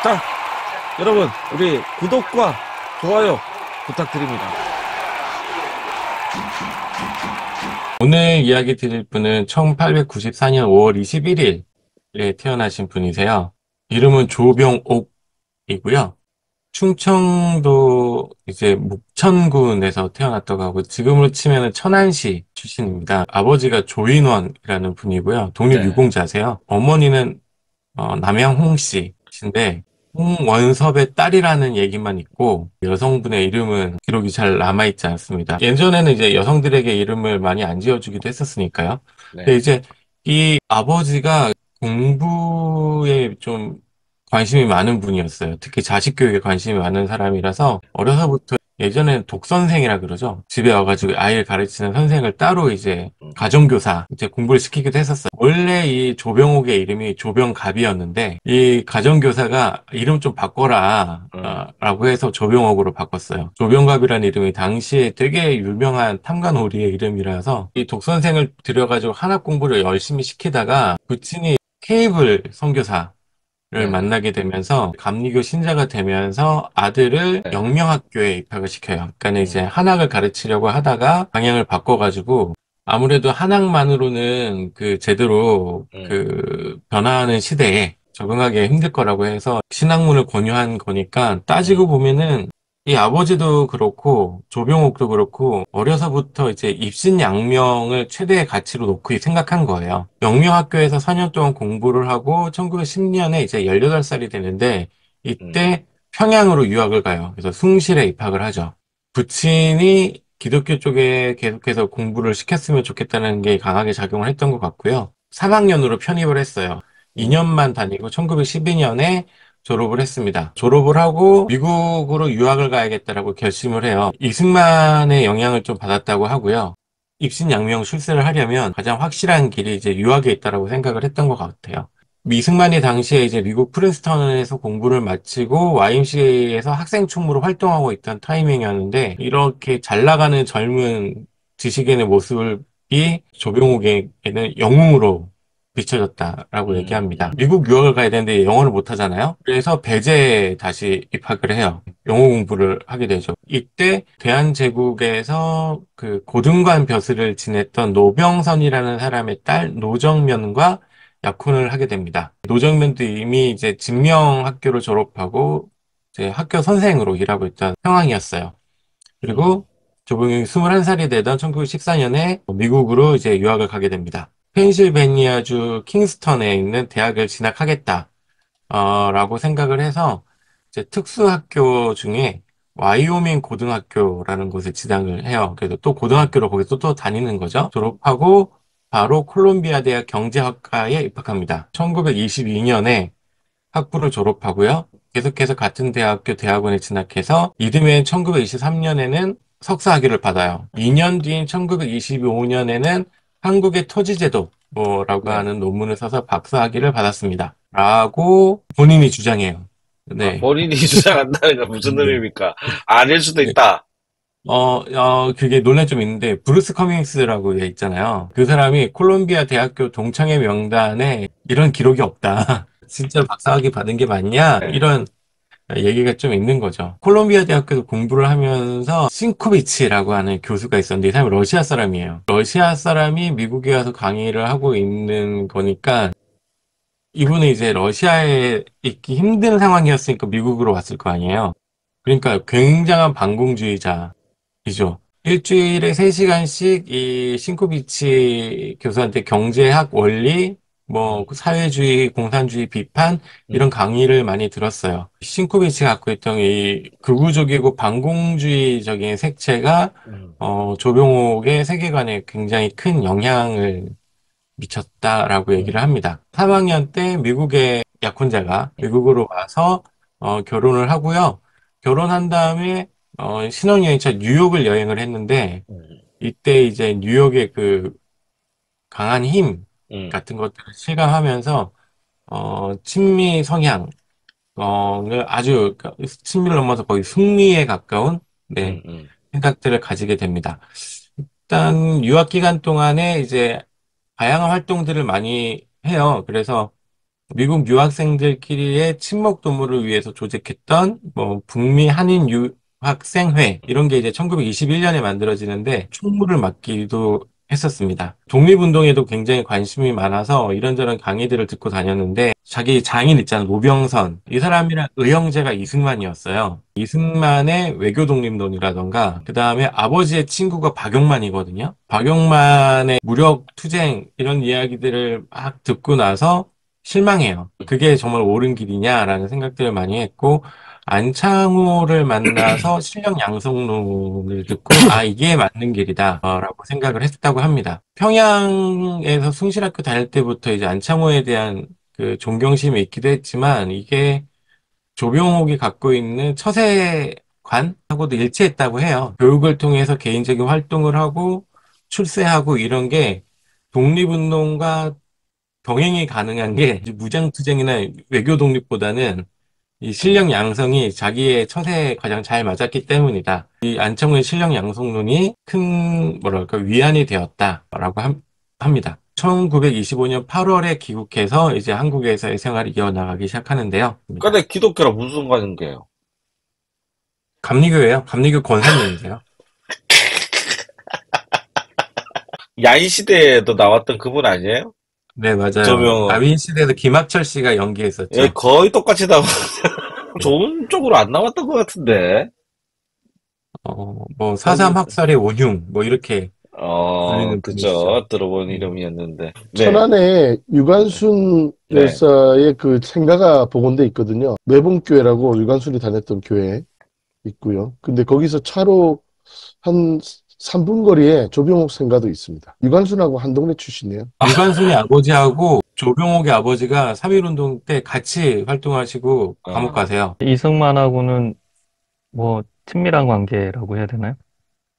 자, 여러분, 우리 구독과 좋아요 부탁드립니다. 오늘 이야기 드릴 분은 1894년 5월 21일에 태어나신 분이세요. 이름은 조병옥이고요. 충청도 이제 묵천군에서 태어났다고 하고 지금으로 치면은 천안시 출신입니다. 아버지가 조인원이라는 분이고요. 네. 독립유공자세요. 어머니는 남양 홍씨신데 홍원섭의 딸이라는 얘기만 있고 여성분의 이름은 기록이 잘 남아있지 않습니다. 예전에는 이제 여성들에게 이름을 많이 안 지어주기도 했었으니까요. 근데 네. 이제 이 아버지가 공부에 좀 관심이 많은 분이었어요. 특히 자식 교육에 관심이 많은 사람이라서 어려서부터 예전에는 독선생이라 그러죠. 집에 와가지고 아이를 가르치는 선생을 따로 이제 음, 가정교사 이제 공부를 시키기도 했었어요. 원래 이 조병옥의 이름이 조병갑이었는데 이 가정교사가 이름 좀 바꿔라 음, 라고 해서 조병옥으로 바꿨어요. 조병갑이라는 이름이 당시에 되게 유명한 탐관오리의 이름이라서 이 독선생을 들여가지고 한학 공부를 열심히 시키다가 부친이 케이블 선교사 를 네. 만나게 되면서 감리교 신자가 되면서 아들을 네. 영명학교에 입학을 시켜요. 그러니까 이제 음, 한학을 가르치려고 하다가 방향을 바꿔가지고 아무래도 한학만으로는 그 제대로 음, 그 변화하는 시대에 적응하기 힘들 거라고 해서 신학문을 권유한 거니까 음, 따지고 보면은 이 아버지도 그렇고 조병옥도 그렇고 어려서부터 이제 입신양명을 최대의 가치로 놓고 생각한 거예요. 영명학교에서 4년 동안 공부를 하고 1910년에 이제 18살이 되는데 음, 이때 평양으로 유학을 가요. 그래서 숭실에 입학을 하죠. 부친이 기독교 쪽에 계속해서 공부를 시켰으면 좋겠다는 게 강하게 작용을 했던 것 같고요. 3학년으로 편입을 했어요. 음, 2년만 다니고 1912년에 졸업을 했습니다. 졸업을 하고 미국으로 유학을 가야겠다라고 결심을 해요. 이승만의 영향을 좀 받았다고 하고요. 입신양명 출세를 하려면 가장 확실한 길이 이제 유학에 있다라고 생각을 했던 것 같아요. 이승만이 당시에 이제 미국 프린스턴에서 공부를 마치고 YMCA에서 학생 총무로 활동하고 있던 타이밍이었는데 이렇게 잘 나가는 젊은 지식인의 모습이 조병욱에게는 영웅으로 비춰졌다라고 얘기합니다. 음, 미국 유학을 가야 되는데 영어를 못 하잖아요. 그래서 배제에 다시 입학을 해요. 영어 공부를 하게 되죠. 이때 대한제국에서 그 고등관 벼슬을 지냈던 노병선이라는 사람의 딸 노정면과 약혼을 하게 됩니다. 노정면도 이미 이제 직명학교를 졸업하고 이제 학교 선생으로 일하고 있던 상황이었어요. 음, 그리고 조봉영이 21살이 되던 1914년에 미국으로 이제 유학을 가게 됩니다. 펜실베니아주 킹스턴에 있는 대학을 진학하겠다, 라고 생각을 해서 이제 특수학교 중에 와이오밍 고등학교라는 곳에 지당을 해요. 그래서 또 음, 고등학교로 거기서 또 다니는 거죠. 졸업하고 바로 콜롬비아 대학 경제학과에 입학합니다. 1922년에 학부를 졸업하고요. 계속해서 같은 대학교 대학원에 진학해서 이듬해 1923년에는 석사학위를 받아요. 2년 뒤인 1925년에는 한국의 토지제도라고 네. 하는 논문을 써서 박사학위를 받았습니다. 라고 본인이 주장해요. 아, 네. 본인이 주장한다는 건 무슨 네. 의미입니까? 아닐 수도 네. 있다. 그게 논란이 좀 있는데, 브루스 커밍스라고 있잖아요. 그 사람이 콜롬비아 대학교 동창회 명단에 이런 기록이 없다. 진짜 박사학위 받은 게 맞냐? 네. 이런 얘기가 좀 있는 거죠. 콜롬비아 대학교에서 공부를 하면서 싱코비치라고 하는 교수가 있었는데 이 사람이 러시아 사람이에요. 러시아 사람이 미국에 와서 강의를 하고 있는 거니까 이분은 이제 러시아에 있기 힘든 상황이었으니까 미국으로 왔을 거 아니에요. 그러니까 굉장한 반공주의자이죠. 일주일에 3시간씩 이 싱코비치 교수한테 경제학 원리, 뭐 음, 사회주의, 공산주의 비판 이런 음, 강의를 많이 들었어요. 싱코비치가 갖고 있던 이 극우적이고 반공주의적인 색채가 음, 조병옥의 세계관에 굉장히 큰 영향을 미쳤다라고 얘기를 음, 합니다. 3학년 때 미국의 약혼자가 미국으로 와서 결혼을 하고요. 결혼한 다음에 신혼여행차 뉴욕을 여행을 했는데 음, 이때 이제 뉴욕의 그 강한 힘 음, 같은 것들을 실감하면서 친미 성향을 아주 친미를 넘어서 거의 승리에 가까운 네, 음. 생각들을 가지게 됩니다. 일단 유학 기간 동안에 이제 다양한 활동들을 많이 해요. 그래서 미국 유학생들끼리의 친목 도모를 위해서 조직했던 뭐 북미 한인 유학생회 이런 게 이제 1921년에 만들어지는데 총무를 맡기도 했었습니다. 독립운동에도 굉장히 관심이 많아서 이런저런 강의들을 듣고 다녔는데 자기 장인 있잖아 노병선 이 사람이랑 의형제가 이승만이었어요. 이승만의 외교 독립론이라던가 그 다음에 아버지의 친구가 박용만이거든요. 박용만의 무력 투쟁 이런 이야기들을 막 듣고 나서 실망해요. 그게 정말 옳은 길이냐라는 생각들을 많이 했고, 안창호를 만나서 실력 양성론을 듣고, 아, 이게 맞는 길이다, 라고 생각을 했다고 합니다. 평양에서 숭실학교 다닐 때부터 이제 안창호에 대한 그 존경심이 있기도 했지만, 이게 조병옥이 갖고 있는 처세관하고도 일치했다고 해요. 교육을 통해서 개인적인 활동을 하고, 출세하고 이런 게 독립운동과 병행이 가능한 게 이제 무장투쟁이나 외교 독립보다는 이 실력 양성이 자기의 처세에 가장 잘 맞았기 때문이다. 이 안창호의 실력 양성론이 큰 뭐랄까 위안이 되었다라고 합니다. 1925년 8월에 귀국해서 이제 한국에서의 생활을 이어나가기 시작하는데요. 근데 기독교랑 무슨 상관인게요? 감리교예요. 감리교 권사님이세요. 야인 시대에도 나왔던 그분 아니에요? 네, 맞아요. 조명은. 아윈 시대에도 김학철 씨가 예, 연기했었죠. 거의 똑같이 나와. 네. 좋은 쪽으로 안 나왔던 것 같은데. 뭐 아니, 사삼 학살의 원흉 뭐 이렇게 불리는 분이시죠. 그죠. 들어본 음. 이름이었는데. 네, 천안에 유관순 네. 열사의 그 생가가 복원돼 있거든요. 매봉교회라고 유관순이 다녔던 교회 있고요. 근데 거기서 차로 한 3분 거리에 조병옥 생가도 있습니다. 유관순하고 한 동네 출신이에요. 유관순의 아버지하고 조병옥의 아버지가 3.1운동 때 같이 활동하시고 감옥 어, 가세요. 이승만하고는 뭐 친밀한 관계라고 해야 되나요?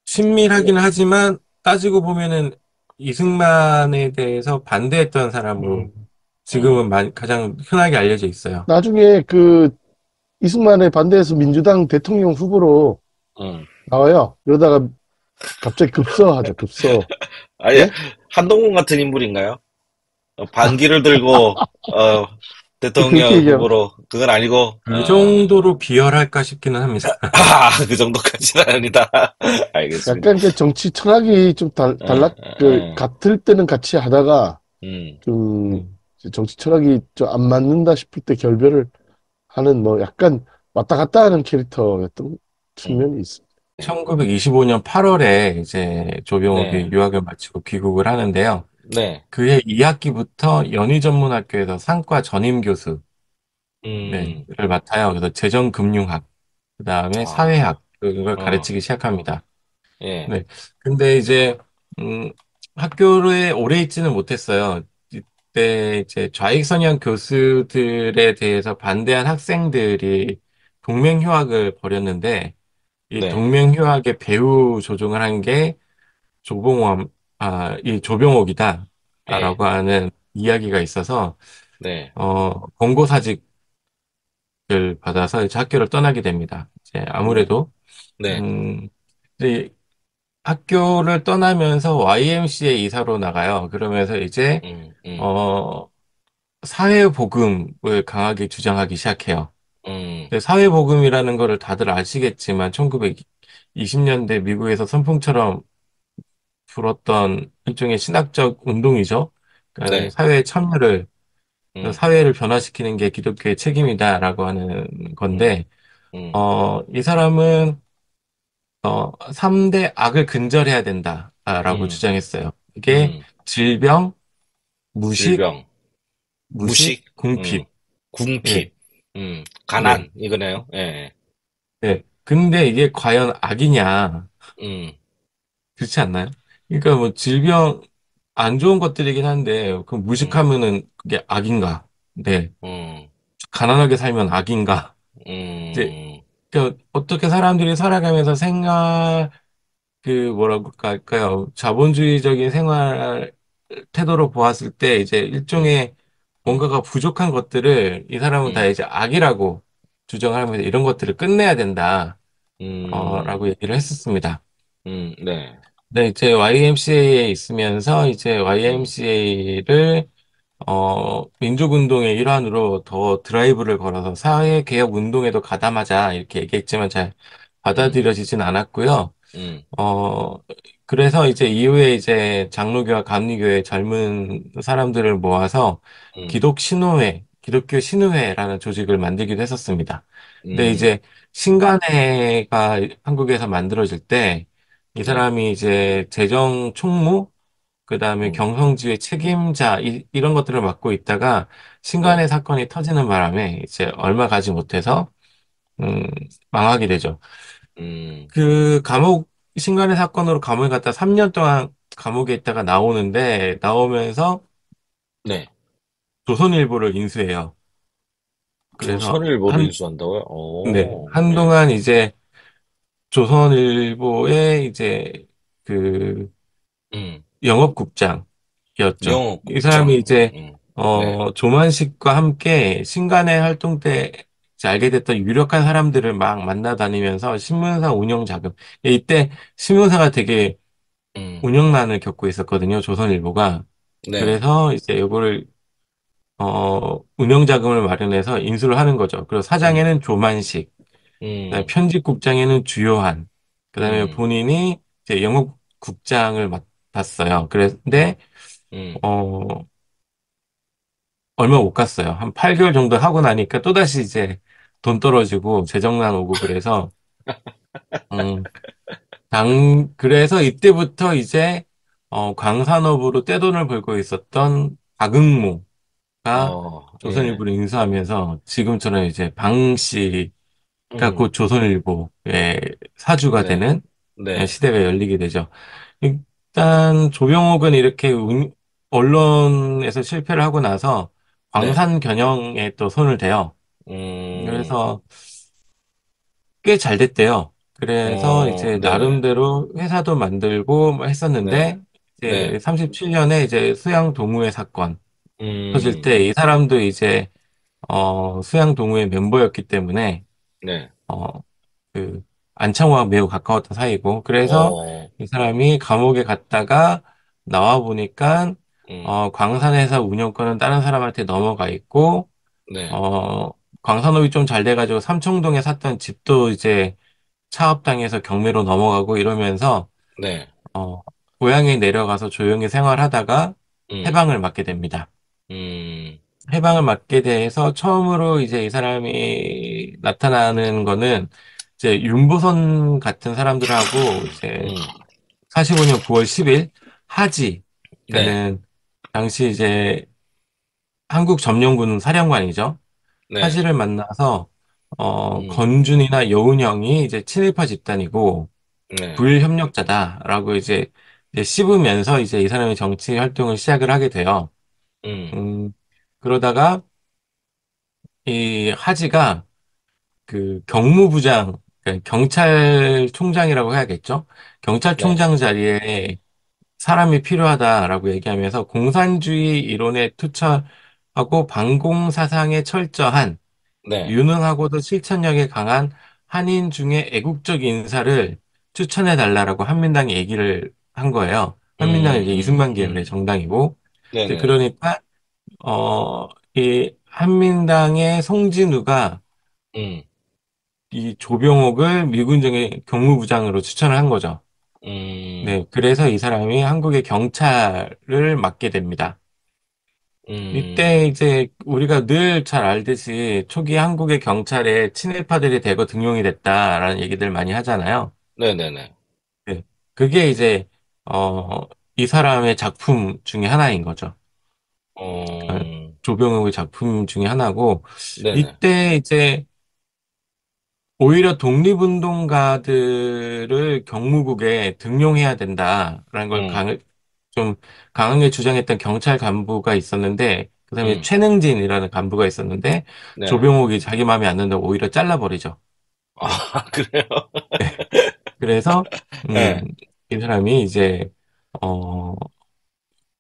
친밀하기는 하지만 따지고 보면은 이승만에 대해서 반대했던 사람으로 음, 음, 지금은 가장 흔하게 알려져 있어요. 나중에 그 이승만에 반대해서 민주당 대통령 후보로 음. 나와요. 그러다가 갑자기 급서하죠, 급서. 아니, 예? 한동훈 같은 인물인가요? 반기를 들고, 그렇게 대통령 얘기하면 후보로, 그건 아니고, 그 정도로 비열할까 싶기는 합니다. 그 정도까지는 아니다. 알겠습니다. 약간 그 정치 철학이 좀 같을 때는 같이 하다가 음, 좀 음. 정치 철학이 좀 안 맞는다 싶을 때 결별을 하는 뭐 약간 왔다 갔다 하는 캐릭터였던 음. 측면이 있습니다. 1925년 8월에 이제 조병옥이 네, 유학을 마치고 귀국을 하는데요. 네, 그해 2학기부터 연희전문학교에서 상과 전임 교수 네, 음, 를 맡아요. 그래서 재정금융학, 그 다음에 아, 사회학, 이걸 어, 가르치기 시작합니다. 예, 네. 근데 이제, 음, 학교에 오래 있지는 못했어요. 이때 이제 좌익선양 교수들에 대해서 반대한 학생들이 동맹휴학을 벌였는데, 이 네, 동맹휴학의 배후 조종을 한 게 이 조병옥이다. 예, 라고 하는 이야기가 있어서, 네, 권고사직을 받아서 이제 학교를 떠나게 됩니다. 이제 네, 아무래도, 네, 음, 이제 학교를 떠나면서 YMCA 이사로 나가요. 그러면서 이제, 음, 음, 어, 사회복음을 강하게 주장하기 시작해요. 음, 근데 사회복음이라는 거를 다들 아시겠지만, 1920년대 미국에서 선풍처럼 불었던 일종의 신학적 운동이죠. 그러니까 네, 사회의 참여를, 음, 사회를 변화시키는 게 기독교의 책임이다라고 하는 음, 건데, 음, 이 사람은 3대 악을 근절해야 된다라고 음, 주장했어요. 이게 음, 질병, 무식, 질병, 무식, 궁핍. 예, 궁핍, 네, 가난, 이거네요. 예, 네. 근데 이게 과연 악이냐? 음, 그렇지 않나요? 그러니까 뭐 질병, 안 좋은 것들이긴 한데, 그 음, 무식하면은 그게 악인가? 네. 음, 가난하게 살면 악인가? 이제, 음, 그 어떻게 사람들이 살아가면서 뭐라고 할까요? 자본주의적인 생활 태도로 보았을 때 이제 음, 일종의 음, 뭔가가 부족한 것들을 이 사람은 다 음, 이제 악이라고 주장하면서 이런 것들을 끝내야 된다. 음, 라고 얘기를 했었습니다. 네, 네, 이제 YMCA에 있으면서 이제 음, YMCA를 민족운동의 일환으로 더 드라이브를 걸어서 사회개혁 운동에도 가담하자 이렇게 얘기했지만 잘 음, 받아들여지진 않았고요. 음, 어, 그래서 이제 이후에 이제 장로교와 감리교의 젊은 사람들을 모아서 음, 기독교 신우회라는 조직을 만들기도 했었습니다. 근데 음, 이제 신간회가 한국에서 만들어질 때 이 네, 사람이 이제 재정 총무, 그다음에 음, 경성지회 책임자 이런 것들을 맡고 있다가 네, 신간의 사건이 터지는 바람에 이제 얼마 가지 못해서 음, 망하게 되죠. 음, 그 신간의 사건으로 감옥에 갔다 3년 동안 감옥에 있다가 나오는데 나오면서 네. 조선일보를 인수해요. 그래서 조선일보를 인수한다고요? 네, 한동안 이제 조선일보의 이제 그 음, 영업국장이었죠. 이 사람이 영업국장, 이제 네, 조만식과 함께 신간의 활동 때 이제 알게 됐던 유력한 사람들을 막 만나다니면서 신문사 운영 자금. 이때 신문사가 되게 음, 운영난을 겪고 있었거든요. 조선일보가. 네, 그래서 이제 요거를 운영 자금을 마련해서 인수를 하는 거죠. 그리고 음, 사장에는 조만식, 그다음에 음, 편집국장에는 주요한, 그다음에 음, 본인이 이제 영업국장을 맡았어요. 그런데 음, 음, 어, 얼마 못 갔어요. 한 8개월 정도 하고 나니까 또다시 이제 돈 떨어지고 재정난 오고 그래서 음, 그래서 이때부터 이제 광산업으로 떼돈을 벌고 있었던 박응무가 예, 조선일보를 인수하면서 지금처럼 이제 방 씨가 곧 음, 조선일보의 사주가 네, 되는 네, 시대가 열리게 되죠. 일단 조병옥은 이렇게 언론에서 실패를 하고 나서 네, 광산 경영에 또 손을 대요. 음, 그래서 꽤 잘 됐대요. 그래서 이제 네네, 나름대로 회사도 만들고 뭐 네, 했었는데 이제 네, 37년에 이제 수양 동우회 사건 터질 음, 때 이 사람도 이제 수양 동우회 멤버였기 때문에 네, 어, 그 안창호와 매우 가까웠던 사이고 그래서 어, 이 사람이 감옥에 갔다가 나와 보니까 음, 광산회사 운영권은 다른 사람한테 넘어가 있고 네, 어, 광산업이 좀 잘 돼가지고 삼청동에 샀던 집도 이제 차업당해서 경매로 넘어가고 이러면서 네, 어, 고향에 내려가서 조용히 생활하다가 음, 해방을 맞게 됩니다. 음, 해방을 맞게 돼서 처음으로 이제 이 사람이 나타나는 거는 이제 윤보선 같은 사람들하고 이제 음, 45년 9월 10일 하지, 네, 그러니까는 당시 이제 한국 점령군 사령관이죠. 네, 하지를 만나서 음, 건준이나 여운형이 이제 친일파 집단이고 네, 불협력자다라고 이제 씹으면서 이제 이 사람이 정치 활동을 시작을 하게 돼요. 음, 음, 그러다가 이 하지가 그 경무부장, 그러니까 경찰총장이라고 해야겠죠? 네, 경찰총장 자리에 사람이 필요하다라고 얘기하면서 공산주의 이론에 투철하고 반공 사상에 철저한 네, 유능하고도 실천력이 강한 한인 중에 애국적 인사를 추천해 달라라고 한민당이 얘기를 한 거예요. 한민당은 이제 이승만 계열의 정당이고, 이제 네네, 그러니까 이 한민당의 송진우가 음, 이 조병옥을 미군정의 경무부장으로 추천을 한 거죠. 음, 네, 그래서 이 사람이 한국의 경찰을 맡게 됩니다. 음, 이때 이제 우리가 늘 잘 알듯이 초기 한국의 경찰에 친일파들이 대거 등용이 됐다라는 얘기들 많이 하잖아요. 네네네, 네. 그게 이제 어, 이 사람의 작품 중에 하나인 거죠. 어, 어, 조병욱의 작품 중에 하나고 네네, 이때 이제 오히려 독립운동가들을 경무국에 등용해야 된다라는 걸 음, 좀 강하게 주장했던 경찰 간부가 있었는데, 그 다음에 음, 최능진이라는 간부가 있었는데, 네, 조병옥이 자기 마음에 안 든다고 오히려 잘라버리죠. 아, 네. 그래요? 그래서, 음, 네, 이 사람이 이제, 어,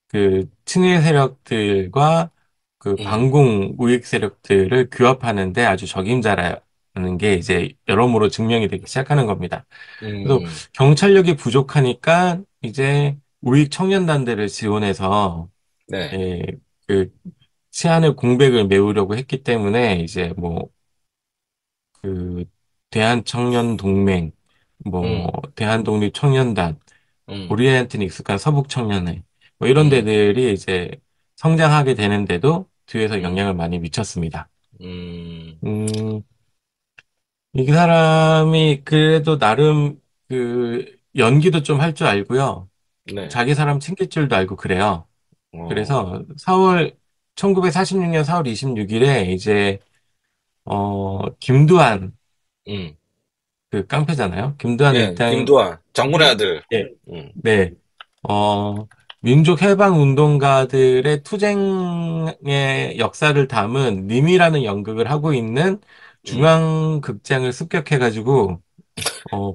그 친일 세력들과 그 음, 반공 우익 세력들을 규합하는데 아주 적임자라는 게 이제 여러모로 증명이 되기 시작하는 겁니다. 그래서 음, 경찰력이 부족하니까 이제 우익 청년단들을 지원해서 네, 예, 그 치안의 공백을 메우려고 했기 때문에 이제 뭐 그 대한청년동맹, 뭐 음, 대한독립청년단, 음, 우리한테는 익숙한 서북청년회 뭐 이런 음, 데들이 이제 성장하게 되는데도 뒤에서 음, 영향을 많이 미쳤습니다. 음, 음, 이 사람이 그래도 나름 그 연기도 좀 할 줄 알고요. 네, 자기 사람 챙길 줄도 알고 그래요. 어, 그래서 1946년 4월 26일에 이제, 김두한, 음, 그 깡패잖아요. 김두한 예, 김두한, 장군의 일당이, 아들, 예, 음, 네, 민족해방운동가들의 투쟁의 역사를 담은 님이라는 연극을 하고 있는 음, 중앙극장을 습격해가지고,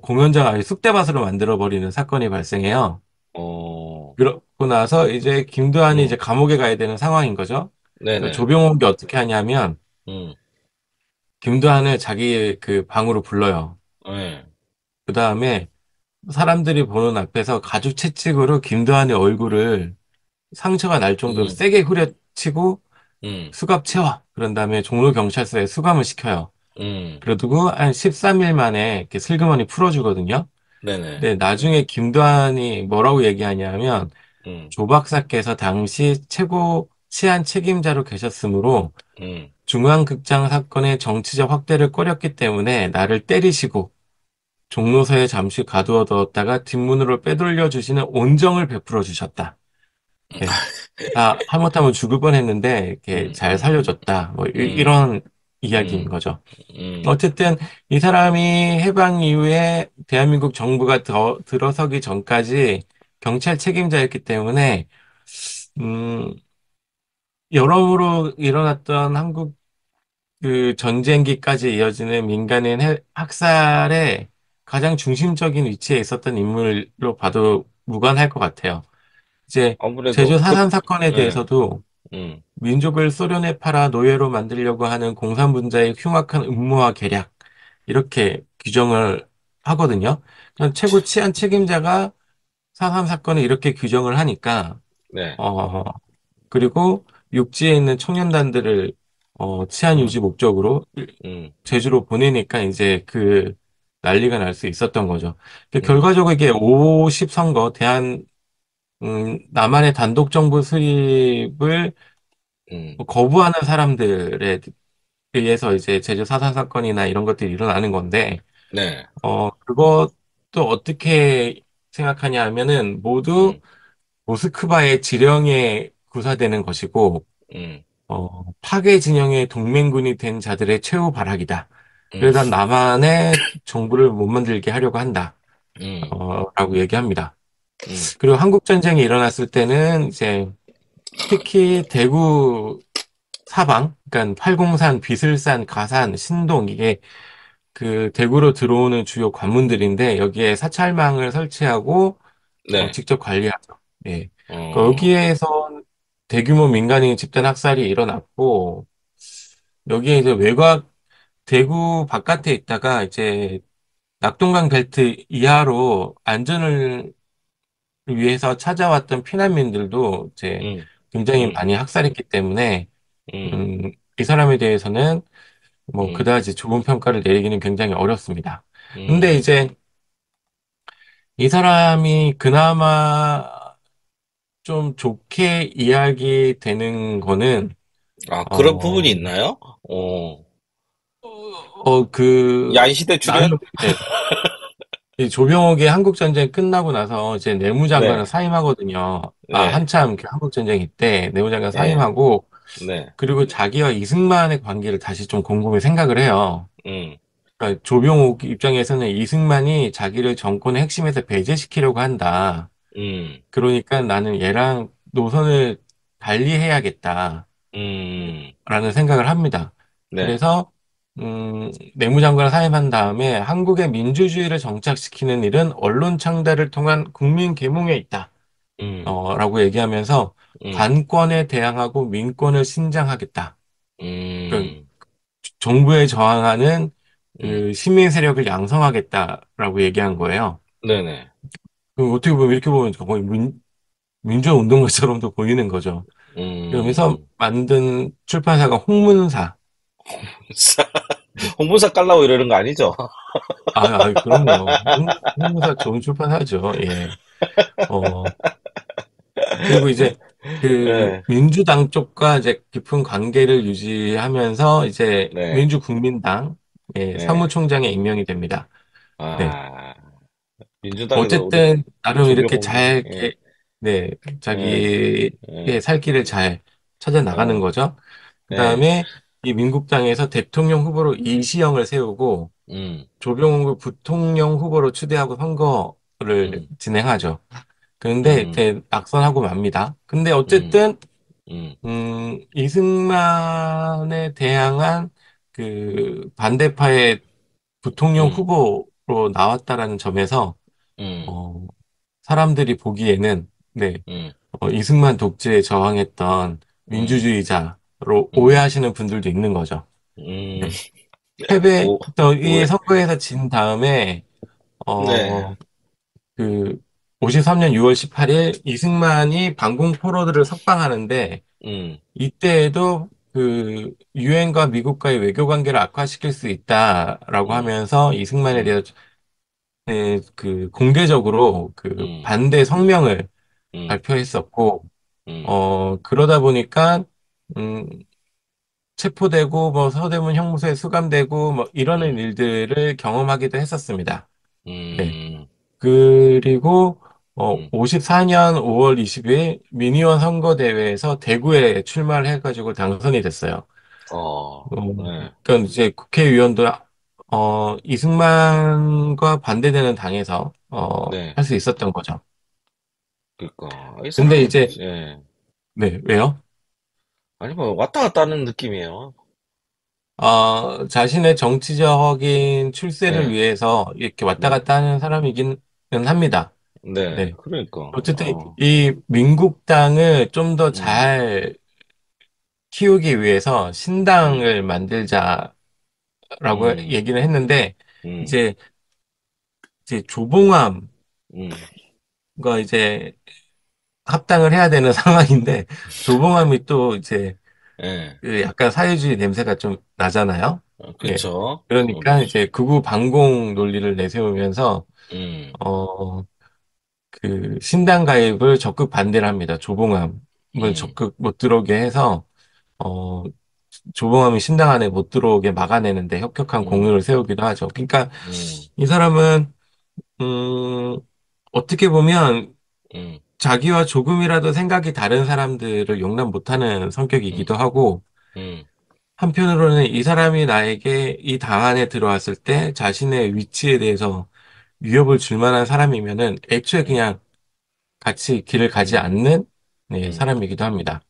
공연장 아예 쑥대밭으로 만들어버리는 사건이 발생해요. 어, 그러고 나서 이제 김두한이 이제 음, 감옥에 가야 되는 상황인 거죠. 그래서 네네, 조병옥이 어떻게 하냐면, 음, 김두한을 자기 그 방으로 불러요. 예, 그 다음에 사람들이 보는 앞에서 가죽 채찍으로 김두한의 얼굴을 상처가 날 정도로 음, 세게 후려치고 음, 수갑 채워. 그런 다음에 종로경찰서에 수감을 시켜요. 음, 그래두고 한 13일 만에 이렇게 슬그머니 풀어주거든요. 네네, 근데 나중에 김두한이 뭐라고 얘기하냐면 음, 조 박사께서 당시 최고 치안 책임자로 계셨으므로 음, 중앙극장 사건의 정치적 확대를 꺼렸기 때문에 나를 때리시고 종로서에 잠시 가두어두었다가 뒷문으로 빼돌려 주시는 온정을 베풀어 주셨다. 예. 하마터면 죽을 뻔했는데 이렇게 음, 잘 살려줬다. 뭐 음, 이런 이야기인 음, 거죠. 음, 어쨌든 이 사람이 해방 이후에 대한민국 정부가 더 들어서기 전까지 경찰 책임자였기 때문에 음, 여러모로 일어났던 한국 그 전쟁기까지 이어지는 민간인 학살의 가장 중심적인 위치에 있었던 인물로 봐도 무관할 것 같아요. 이제 제주 아무래도, 4.3 사건에 예, 대해서도 음, 민족을 소련에 팔아 노예로 만들려고 하는 공산분자의 흉악한 음모와 계략, 이렇게 규정을 하거든요. 그냥 최고 치안 책임자가 4.3 사건을 이렇게 규정을 하니까, 네, 어, 그리고 육지에 있는 청년단들을 치안 음, 유지 목적으로 음, 제주로 보내니까 이제 그 난리가 날 수 있었던 거죠. 음, 결과적으로 이게 50 선거, 남한의 단독 정부 수립을 음, 거부하는 사람들에 의해서 이제 제주 4.3 사건이나 이런 것들이 일어나는 건데, 네, 그것도 어떻게 생각하냐 하면은 모두 음, 모스크바의 지령에 구사되는 것이고, 음, 파괴 진영의 동맹군이 된 자들의 최후 발악이다. 음, 그래서 남한의 정부를 못 만들게 하려고 한다. 음, 라고 얘기합니다. 음, 그리고 한국 전쟁이 일어났을 때는 이제 특히 대구 사방, 그러니까 팔공산, 비슬산, 가산, 신동 이게 그 대구로 들어오는 주요 관문들인데 여기에 사찰망을 설치하고 네, 직접 관리하죠. 예. 그러니까 어, 여기에서 대규모 민간인 집단 학살이 일어났고 여기에 이제 외곽 대구 바깥에 있다가 이제 낙동강 벨트 이하로 안전을 위해서 찾아왔던 피난민들도 이제 음, 굉장히 음, 많이 학살했기 때문에 음, 음, 이 사람에 대해서는 뭐 음, 그다지 좋은 평가를 내리기는 굉장히 어렵습니다. 근데 음. 이제 이 사람이 그나마 좀 좋게 이야기되는 거는 아, 그런 부분이 어, 있나요? 어, 야인시대 출연? 나름 이제 이 조병옥이 한국전쟁 끝나고 나서 이제 네, 내무장관을 사임하거든요. 네, 한참 그 한국전쟁 때 내무장관 네, 사임하고 네, 그리고 자기와 이승만의 관계를 다시 좀 곰곰이 생각을 해요. 음, 그러니까 조병옥 입장에서는 이승만이 자기를 정권의 핵심에서 배제시키려고 한다. 음, 그러니까 나는 얘랑 노선을 달리해야겠다라는 음, 생각을 합니다. 네, 그래서 내무장관을 사임한 다음에 한국의 민주주의를 정착시키는 일은 언론 창달을 통한 국민 계몽에 있다. 음, 라고 얘기하면서 음, 관권에 대항하고 민권을 신장하겠다. 그러니까 음, 정부에 저항하는 음, 그 시민 세력을 양성하겠다라고 얘기한 거예요. 네네, 어떻게 보면 이렇게 보면 거의 민주화 운동가처럼도 보이는 거죠. 그러면서 음. 만든 출판사가 홍문사. 네. 홍보사 깔라고 이러는 거 아니죠? 그럼요. 홍문사 좋은 출판사죠. 예. 어, 그리고 이제 그 네, 민주당 쪽과 이제 깊은 관계를 유지하면서 이제 네, 민주국민당 네. 사무총장에 임명이 됩니다. 네. 아, 민주당에도 우리 어쨌든 나름 이렇게 조병옥이, 잘, 예, 네, 예, 자기의 예, 살 길을 잘 찾아 나가는 어, 거죠. 예, 그다음에 이 민국당에서 대통령 후보로 이시영을 세우고 음, 조병옥을 부통령 후보로 추대하고 선거를 음, 진행하죠. 그런데 음, 이제 낙선하고 맙니다. 근데 음, 어쨌든 음, 이승만에 대항한 그 반대파의 부통령 음, 후보로 나왔다라는 점에서 음, 어, 사람들이 보기에는 네, 음, 이승만 독재에 저항했던 음, 민주주의자로 음, 오해하시는 분들도 있는 거죠. 음, 네. 패배, 오, 이 왜, 선거에서 진 다음에 네, 어, 그 53년 6월 18일 이승만이 방공 포로들을 석방하는데 음, 이때에도 그 유엔과 미국과의 외교 관계를 악화시킬 수 있다라고 음, 하면서 이승만에 음, 대해 그 공개적으로 그 음, 반대 성명을 음, 발표했었고 음, 그러다 보니까 음 체포되고 뭐 서대문 형무소에 수감되고 뭐 이러는 음, 일들을 경험하기도 했었습니다. 네. 음, 그리고 음, 54년 5월 20일 미니언 선거대회에서 대구에 출마를 해가지고 당선이 됐어요. 네, 그러니까 이제 국회의원도 이승만과 반대되는 당에서 네, 할 수 있었던 거죠. 그니까, 이 근데 사람은, 이제 예, 네, 왜요? 아니, 뭐, 왔다 갔다 하는 느낌이에요. 자신의 정치적인 출세를 예, 위해서 이렇게 왔다 네, 갔다 하는 사람이기는 합니다. 네, 네. 그러니까, 어쨌든 이 민국당을 좀 더 음, 잘 키우기 위해서 음, 신당을 만들자라고 음, 얘기를 했는데 음, 이제 조봉암과 음, 이제 합당을 해야 되는 상황인데 조봉암이 또 이제 예, 그 약간 사회주의 냄새가 좀 나잖아요. 예. 그쵸. 우리, 그러니까 이제 극우 반공 논리를 내세우면서 음, 어 그 신당 가입을 적극 반대를 합니다. 조봉암을 음, 적극 못 들어오게 해서 어 조봉암이 신당 안에 못 들어오게 막아내는데 혁혁한 음, 공을 세우기도 하죠. 그러니까 음, 이 사람은 음 어떻게 보면 음, 자기와 조금이라도 생각이 다른 사람들을 용납 못하는 음, 성격이기도 하고 음, 한편으로는 이 사람이 나에게 이 당 안에 들어왔을 때 자신의 위치에 대해서 위협을 줄 만한 사람이면은 애초에 음, 그냥 같이 길을 가지 음, 않는 네, 음, 사람이기도 합니다.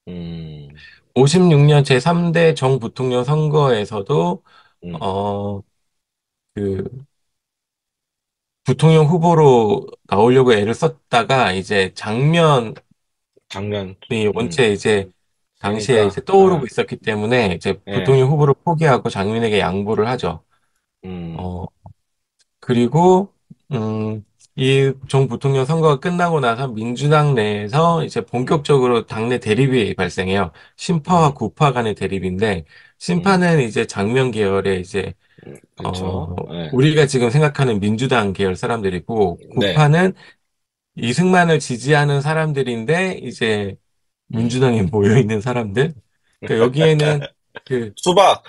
음, 56년 제3대 정 부통령 선거에서도 음, 어, 그 부통령 후보로 나오려고 애를 썼다가 이제 장면이 장면, 원체 이제 당시에 세니까, 이제 떠오르고 있었기 때문에 이제 예, 부통령 후보를 포기하고 장면에게 양보를 하죠. 음, 어, 그리고 이 정 부통령 선거가 끝나고 나서 민주당 내에서 이제 음, 본격적으로 당내 대립이 발생해요. 신파와 음, 구파 간의 대립인데 음, 신파는 이제 장면 계열의 이제 그쵸. 예, 우리가 지금 생각하는 민주당 계열 사람들이고 네, 구파는 이승만을 지지하는 사람들인데 이제 음, 민주당에 모여 있는 사람들. 그러니까 여기에는 그 수박,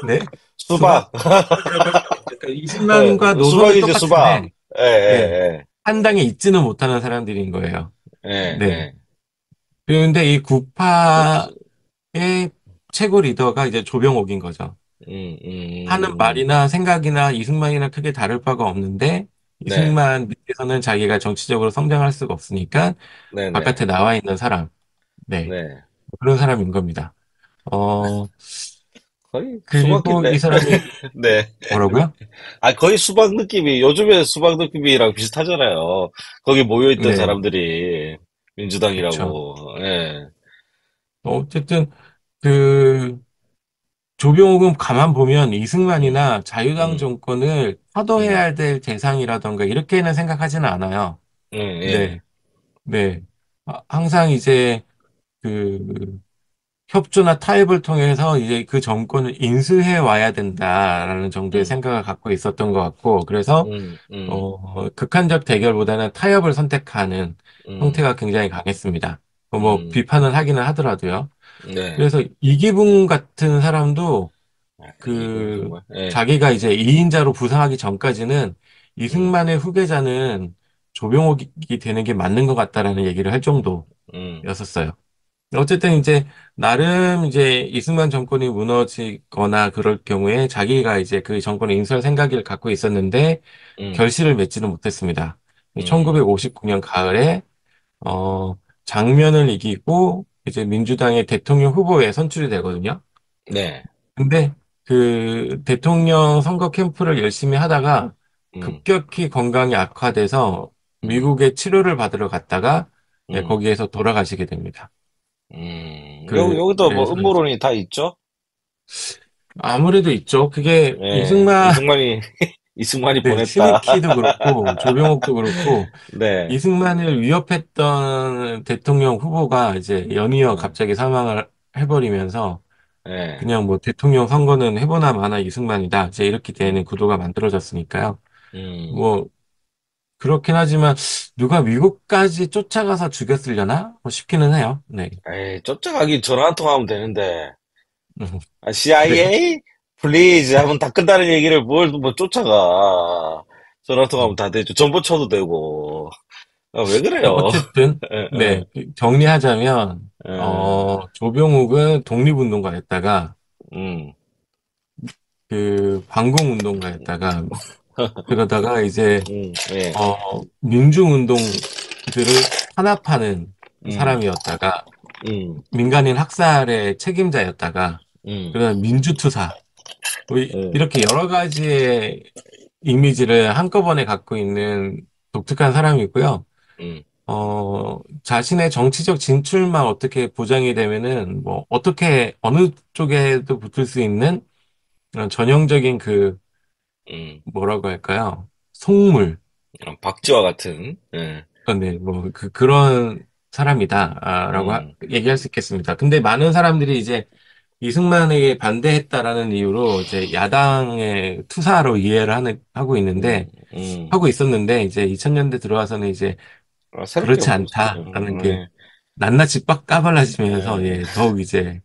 네? 수박, 수박? 그렇게 할 수 있죠. 그러니까 이승만과 노선은 수박이지, 수박. 똑같은데 예, 예, 예, 한 당에 있지는 못하는 사람들인 거예요. 예, 예, 네. 예, 그런데 이 구파의 그치. 최고 리더가 이제 조병옥인 거죠. 하는 음, 말이나 생각이나 이승만이나 크게 다를 바가 없는데 네, 이승만 밑에서는 자기가 정치적으로 성장할 수가 없으니까 네, 네, 바깥에 나와 있는 사람. 네. 네. 그런 사람인 겁니다. 어, 거의 그리고 이 수박인데. 사람이 네. 뭐라고요? 아, 거의 수박 느낌이, 요즘에 수박 느낌이랑 비슷하잖아요. 거기 모여있던 네. 사람들이, 그렇죠. 민주당이라고, 예. 어쨌든 그 조병옥은 가만 보면 음, 이승만이나 자유당 음, 정권을 음, 타도해야 될 대상이라던가 이렇게는 생각하지는 않아요. 예. 네, 네. 항상 이제 그 협조나 타협을 통해서 이제 그 정권을 인수해 와야 된다라는 정도의 음, 생각을 갖고 있었던 것 같고, 그래서 음, 음, 극한적 대결보다는 타협을 선택하는 음, 형태가 굉장히 강했습니다. 뭐 음, 비판을 하기는 하더라도요. 네. 그래서 이기붕 같은 사람도 아, 이분 그 정말, 예, 자기가 이제 2인자로 부상하기 전까지는 음, 이승만의 후계자는 조병옥이 되는 게 맞는 것 같다라는 얘기를 할 음, 정도였었어요. 어쨌든 이제 나름 이제 이승만 정권이 무너지거나 그럴 경우에 자기가 이제 그 정권을 인수할 생각을 갖고 있었는데 음, 결실을 맺지는 못했습니다. 음, 1959년 가을에 장면을 이기고 이제 민주당의 대통령 후보에 선출이 되거든요. 네, 근데 그 대통령 선거 캠프를 열심히 하다가 음, 급격히 건강이 악화돼서 음, 미국에 치료를 받으러 갔다가 네, 음, 거기에서 돌아가시게 됩니다. 여기도 뭐 그래서 이제 음모론이 다 있죠? 아무래도 있죠. 그게 예, 이승만, 이승만이, 이승만이 네, 보냈다. 신익희도 그렇고 조병옥도 그렇고 네, 이승만을 위협했던 대통령 후보가 이제 연이어 음, 갑자기 사망을 해버리면서 예, 그냥 뭐 대통령 선거는 해보나 마나 이승만이다. 이제 이렇게 되는 음, 구도가 만들어졌으니까요. 음, 뭐 그렇긴 하지만 누가 미국까지 쫓아가서 죽였으려나? 뭐 싶기는 해요. 네. 에이, 쫓아가기 전화 한 통 하면 되는데, 그래요. CIA? 플리즈 하면 다 끝나는 얘기를 뭐 쫓아가. 전화 통화하면 음. 다 되죠. 전보 쳐도 되고. 아, 왜 그래요? 어쨌든, 예, 예, 네, 정리하자면, 예, 조병욱은 독립운동가였다가, 음, 반공운동가였다가, 그러다가 이제, 예, 민중운동들을 탄압하는 음, 사람이었다가, 음, 민간인 학살의 책임자였다가, 음, 그다음 민주투사, 뭐 음, 이렇게 여러 가지의 이미지를 한꺼번에 갖고 있는 독특한 사람이고요. 음, 자신의 정치적 진출만 어떻게 보장이 되면은, 뭐, 어떻게, 어느 쪽에도 붙을 수 있는 그런 전형적인 음. 뭐라고 할까요? 속물. 박쥐와 같은, 예, 네, 뭐, 그런 사람이다, 음, 얘기할 수 있겠습니다. 근데 많은 사람들이 이제 이승만에게 반대했다라는 이유로 이제 야당의 투사로 하고 음, 음. 하고 있었는데, 이제 2000년대 들어와서는 이제 아, 새롭게 그렇지 보고 있어요. 않다라는 게 예, 낱낱이 빡 까발라지면서 예, 예, 더욱 이제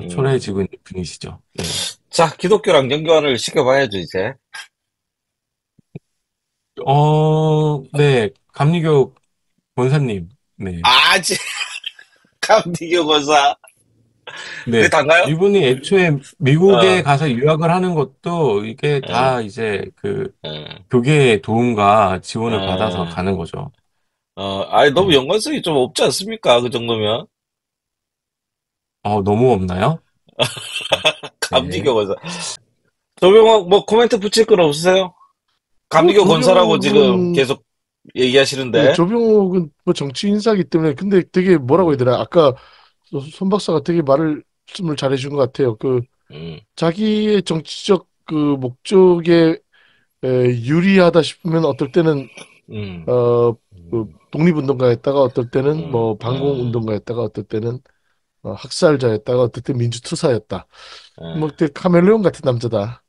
음. 초라해지고 있는 분이시죠. 예. 자, 기독교랑 연관을 시켜봐야죠, 이제. 네, 감리교 권사님, 네, 아직, 감리교 권사. 그게 네. 단가요? 이분이 애초에 미국에 어, 가서 유학을 하는 것도 이게 예, 다 이제 그 예, 교계의 도움과 지원을 받아서 예. 가는 거죠. 아니, 너무 네. 연관성이 좀 없지 않습니까? 그 정도면. 너무 없나요? 네. 감리교 권사. 조병학, 뭐, 코멘트 붙일 건 없으세요? 감리교 권사라고 지금 조병욱은, 계속 네, 얘기하시는데. 조병욱은 뭐 정치 인사기 때문에, 근데 되게 뭐라고 해야 음, 되나, 아까 손 박사가 되게 말씀을 잘해준 것 같아요. 음, 자기의 정치적 목적에 유리하다 싶으면 어떨 때는 음, 어, 음, 독립운동가였다가 어떨 때는 음, 뭐 반공운동가였다가 어떨 때는 학살자였다가 어떨 때 민주투사였다. 뭐 예. 되게 카멜레온 같은 남자다.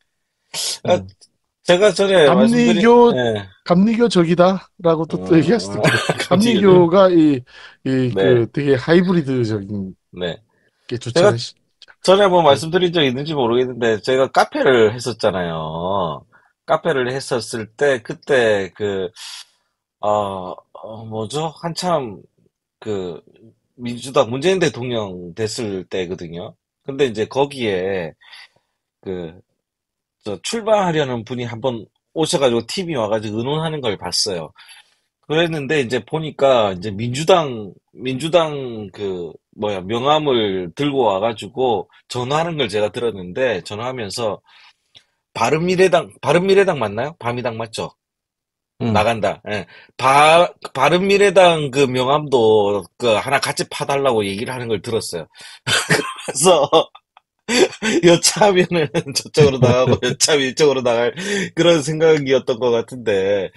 아, 음. 제가 전에 말씀드린, 감리교 예, 감리교적이다라고 또 얘기할 수도 있겠네. 감리교죠. 감리교가 이 네, 되게 하이브리드적인 네. 게 제가 좋잖아요. 전에 뭐 음. 말씀드린 적 있는지 모르겠는데, 제가 카페를 했었잖아요. 카페를 했었을 때, 그때 뭐죠? 한참 그, 민주당 문재인 대통령 됐을 때거든요. 근데 이제 거기에 그, 출마하려는 분이 한번 오셔가지고 팀이 와가지고 의논하는 걸 봤어요. 그랬는데 이제 보니까 이제 민주당 명함을 들고 와가지고 전화하는 걸 제가 들었는데 전화하면서 바른미래당 맞나요? 바미당 맞죠? 음. 나간다. 예. 바른미래당 그 명함도 그 하나 같이 파달라고 얘기를 하는 걸 들었어요. 그래서 여차하면은 저쪽으로 나가고 여차하면 이쪽으로 나갈 그런 생각이었던 것 같은데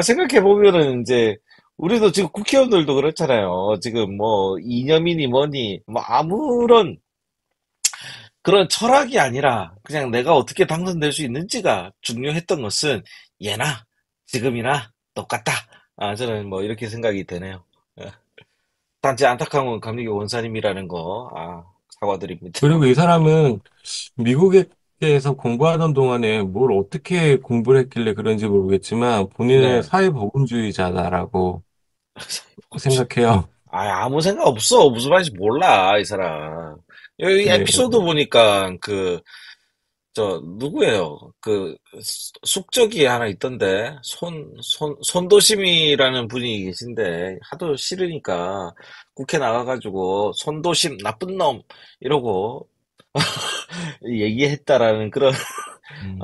생각해 보면은 이제 우리도 지금 국회의원들도 그렇잖아요. 지금 뭐 이념이니 뭐니 뭐 아무런 그런 철학이 아니라 그냥 내가 어떻게 당선될 수 있는지가 중요했던 것은 예나 지금이나 똑같다. 저는 뭐 이렇게 생각이 되네요. 예. 단지 안타까운 건 감리교 원사님이라는 거, 사과드립니다. 그리고 이 사람은 미국에서 공부하던 동안에 뭘 어떻게 공부를 했길래 그런지 모르겠지만 본인은 네. 사회복음주의자다라고 생각해요. 아무 생각 없어. 무슨 말인지 몰라, 이 사람. 여기 네. 에피소드 보니까, 누구예요? 숙적이 하나 있던데, 손도심이라는 분이 계신데, 하도 싫으니까 국회 나가가지고, 손도심, 나쁜 놈, 이러고 얘기했다라는 그런, 음.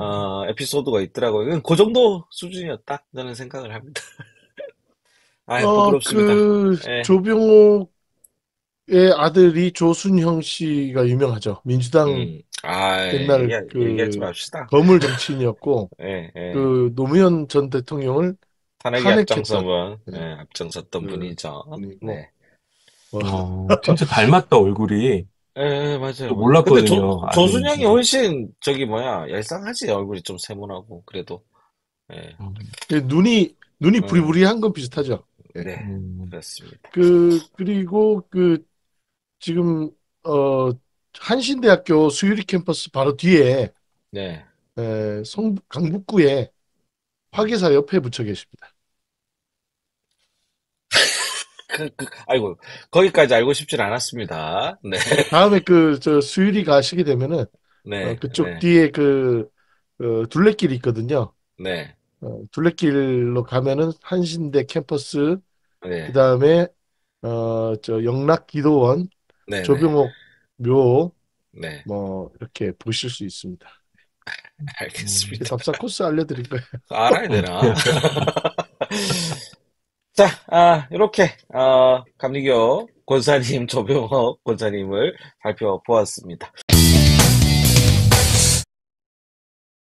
에피소드가 있더라고요. 그 정도 수준이었다. 저는 생각을 합니다. 부끄럽습니다. 예. 조병옥의 아들이 조순형 씨가 유명하죠. 민주당 옛날 얘기하지 맙시다. 거물 정치인이었고, 예, 예. 노무현 전 대통령을 탄핵에 탄핵했던 예, 앞장섰던 그 분이죠. 분이고, 네. 뭐, 진짜 닮았다, 얼굴이. 예, 맞아요, 저 맞아요. 근데 몰랐거든요, 조순양이 아들인지. 훨씬, 얄쌍하지, 얼굴이 좀 세모나고, 그래도. 예, 음. 눈이 음, 부리부리한 건 비슷하죠. 예. 네, 음. 그렇습니다. 그리고 지금, 한신대학교 수유리 캠퍼스 바로 뒤에, 네. 강북구에 화계사 옆에 붙여 계십니다. 아이고, 거기까지 알고 싶진 않았습니다. 네, 다음에 수유리 가시게 되면은, 네, 그쪽 네, 뒤에 둘레길이 있거든요. 네, 둘레길로 가면은 한신대 캠퍼스, 그 네, 다음에, 영락기도원, 네, 네, 조병옥 묘, 네, 뭐, 이렇게 보실 수 있습니다. 이렇게 알겠습니다. 답사 코스 알려드린 거예요. 알아야 되나? 자, 이렇게, 감리교 권사님, 조병옥 권사님을 살펴보았습니다.